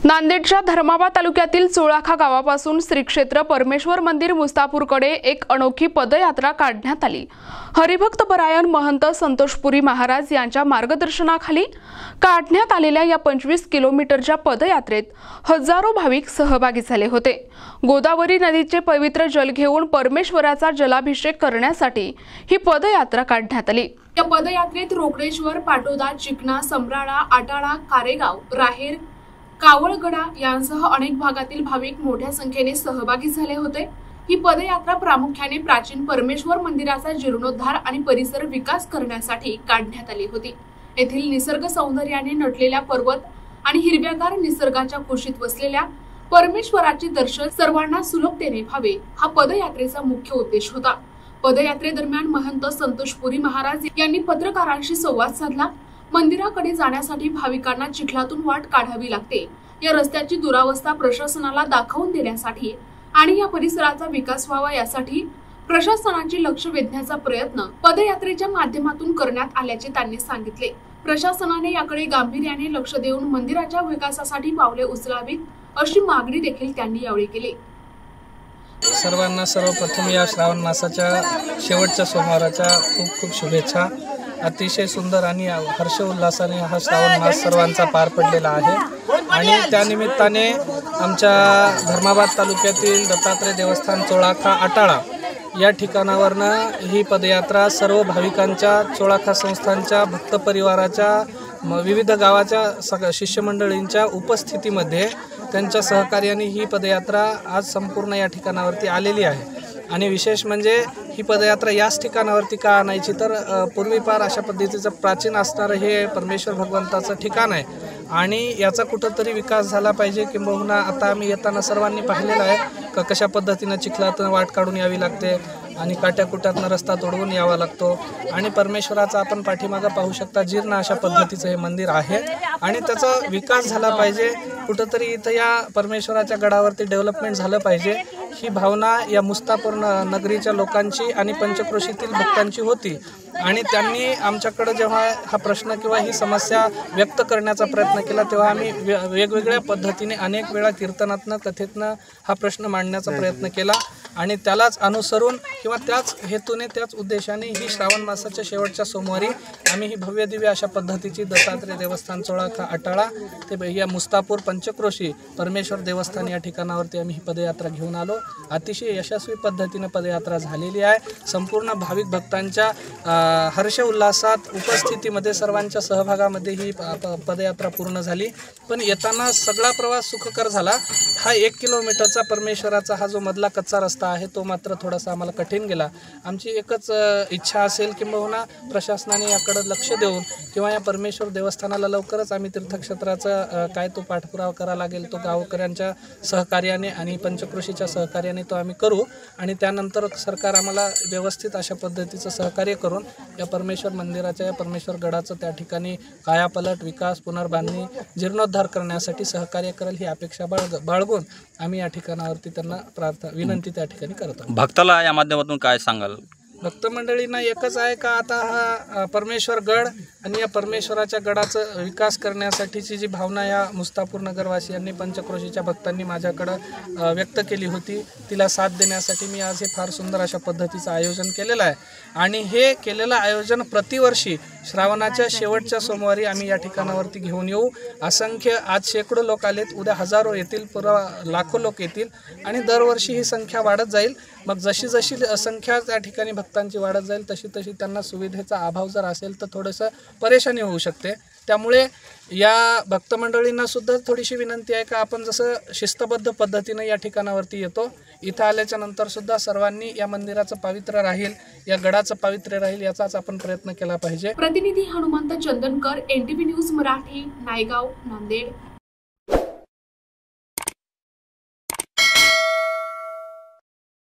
नांदेडच्या धर्माबाद तालुक्यातील चोळाखा गावापासून श्री क्षेत्र परमेश्वर मंदिर मुस्तापूरकडे एक अनोखी पदयात्रा काढण्यात आली। हरिभक्त परायण महंत संतोषपुरी महाराज यांच्या मार्गदर्शनाखाली काढण्यात आलेल्या या 25 किलोमीटरच्या पदयात्रेत हजारो भाविक सहभागी झाले होते। गोदावरी नदीचे पवित्र जल घेऊन परमेश्वराचा जलाभिषेक करण्यासाठी ही पदयात्रा काढण्यात आली। या पदयात्रेत रोकडेश्वर, पाटोदा, चिकना, समराळा, आटाळा, कारेगाव, राहेर, कावळगडा यांसह अनेक भागातील भाविक मोठ्या संख्येने सहभागी झाले होते। ही पदयात्रा प्रामुख्याने प्राचीन परमेश्वर मंदिराचा जीर्णोद्धार आणि परिसर विकास करण्यासाठी काढण्यात आली होती। येथील निसर्ग सौंदर्याने नटलेल्या पर्वत आणि हिरव्यागार निसर्गाच्या कुशीत वसलेल्या परमेश्वराचे दर्शन सर्वांना सुलभतेने व्हावे हा पदयात्रेचा मुख्य उद्देश होता। पदयात्रेदरम्यान महंत संतोषपुरी महाराज यांनी पत्रकारांशी संवाद साधला। मंदिराकडे जाण्यासाठी भाविकांना चिखलातून वाट काढावी लागते। या रस्त्याची दुरावस्था प्रशासनाला दाखवून देण्यासाठी आणि या परिसराचा विकास व्हावा यासाठी प्रशासनाचे लक्ष वेधण्याचा प्रयत्न पदयात्रेच्या माध्यमातून करण्यात आल्याचे त्यांनी सांगितले। प्रशासनाने याकडे गांभीर्याने लक्ष देऊन मंदिराच्या विकासासाठी पावले उचलावीत अशी मागणी देखील त्यांनी यावेळी केली। सर्वांना सर्वप्रथम या श्रावण मासाच्या शेवटच्या सोमवाराच्या खूप खूप शुभेच्छा। अतिशय सुंदर आणि हर्ष उल्हासाने हा श्रावण मास सर्वांचा पार पडलेला आहे आणि त्यानिमित्ताने आमच्या धर्माबाद तालुक्यातील दत्तात्रय देवस्थान चोळाखा आटाळा या ठिकाणावरनं ही पदयात्रा सर्व भाविकांच्या, चोळाखा संस्थांच्या, भक्त परिवाराच्या, विविध गावाच्या शिष्यमंडळींच्या उपस्थितीमध्ये त्यांच्या सहकार्याने ही पदयात्रा आज संपूर्ण या ठिकाणावरती आलेली आहे। आणि विशेष म्हणजे ही पदयात्रा याच ठिकाणावरती का आणायची तर पूर्वीपार अशा पद्धतीचं प्राचीन असणारं हे परमेश्वर भगवंताचं ठिकाण आहे आणि याचा कुठंतरी विकास झाला पाहिजे। किंबहुना आता आम्ही येताना सर्वांनी पाहिलेलं आहे का कशा पद्धतीनं चिखलातून वाट काढून यावी लागते आणि काट्याकुट्यातनं रस्ता तोडवून यावा लागतो आणि परमेश्वराचा आपण पाठीमागं पाहू शकता जीर्ण अशा पद्धतीचं हे मंदिर आहे आणि त्याचा विकास झाला पाहिजे। कुठंतरी इथं या परमेश्वराच्या गडावरती डेव्हलपमेंट झालं पाहिजे ही भावना या मुस्तापूर नगरीच्या लोकांची आणि पंचक्रोशीतील भक्तांची होती आणि त्यांनी आमच्याकडे जेव्हा हा प्रश्न किंवा ही समस्या व्यक्त करण्याचा प्रयत्न केला तेव्हा आम्ही वेगवेगळ्या पद्धतीने अनेक वेळा कीर्तनातनं, कथेतनं हा प्रश्न मांडण्याचा प्रयत्न केला आणि त्यालाच अनुसरून किंवा त्याच हेतूने, त्याच उद्देशाने ही श्रावण मासाच्या शेवटच्या सोमवारी आम्ही ही भव्य दिव्य अशा पद्धतीची दत्तात्रय देवस्थान चोळाखा आटाळा ते या मुस्तापूर पंचक्रोशी परमेश्वर देवस्थान या ठिकाणावरती आम्ही ही पदयात्रा घेऊन आलो। अतिशय यशस्वी पद्धतीने पदयात्रा झालेली आहे। संपूर्ण भाविक भक्तांच्या हर्ष उल्हासात उपस्थितीमध्ये सर्वांच्या सहभागामध्ये ही पदयात्रा पूर्ण झाली। पण येताना सगळा प्रवास सुखकर झाला। हा 1 किलोमीटरचा परमेश्वराचा हा जो मधला कच्चा रस्ता आहे तो मात्र थोडासा आम्हाला कठीण गेला। आमची एकच इच्छा असेल किंबहुना प्रशासनाने याकडे लक्ष देऊन किंवा या परमेश्वर देवस्थानाला लवकरच आम्ही तीर्थक्षेत्राचा काय तो पाठपुरावा करावा लागेल तो गावकऱ्यांच्या सहकार्याने आणि पंचक्रोशीच्या सहकार्याने तो आम्ही करू आणि त्यानंतर सरकार आम्हाला व्यवस्थित अशा पद्धतीचं सहकार्य करून या परमेश्वर मंदिराच्या, या परमेश्वर गडाचं त्या ठिकाणी कायापलट, विकास, पुनर्बांधणी, जीर्णोद्धार करण्यासाठी सहकार्य करेल ही अपेक्षा बाळगून आम्ही या ठिकाणावरती त्यांना विनंती त्या ठिकाणी करत आहोत। भक्ताला या माध्यमातून काय सांगाल? भक्त मंडळींना एकच आहे का आता हा परमेश्वर गड आणि या परमेश्वराच्या गडाचा विकास करण्यासाठीची जी भावना या मुस्तापूर नगरवासियांनी, पंचक्रोशीच्या भक्तांनी माझ्याकडं व्यक्त केली होती तिला साथ देण्यासाठी मी आज हे फार सुंदर अशा पद्धतीचं आयोजन केलेलं आहे आणि हे केलेलं आयोजन प्रतिवर्षी श्रावणाच्या शेवटच्या सोमवारी आम्ही या ठिकाणावरती घेऊन येऊ। असंख्य आज शेकडो लोक आलेत, उद्या हजारो येतील, पुरा लाखो लोक येतील आणि दरवर्षी ही संख्या वाढत जाईल। मग जशी जशी संख्या त्या ठिकाणी भक्तांची वाढत जाईल तशी तशी त्यांना सुविधेचा अभाव जर असेल तर थोडंसं परेशानी होऊ शकते। त्यामुळे या भक्त मंडळींना सुद्धा थोडीशी विनंती आहे का आपण जसं शिस्तबद्ध पद्धतीने या ठिकाणावरती येतो इथं आल्याच्या नंतर सुद्धा सर्वांनी या मंदिराचं पावित्र्य राहील, या गडाचं पावित्र्य राहील याचाच आपण प्रयत्न केला पाहिजे। प्रतिनिधी हनुमंत चंदनकर, NTV न्यूज मराठी, नायगाव, नांदेड।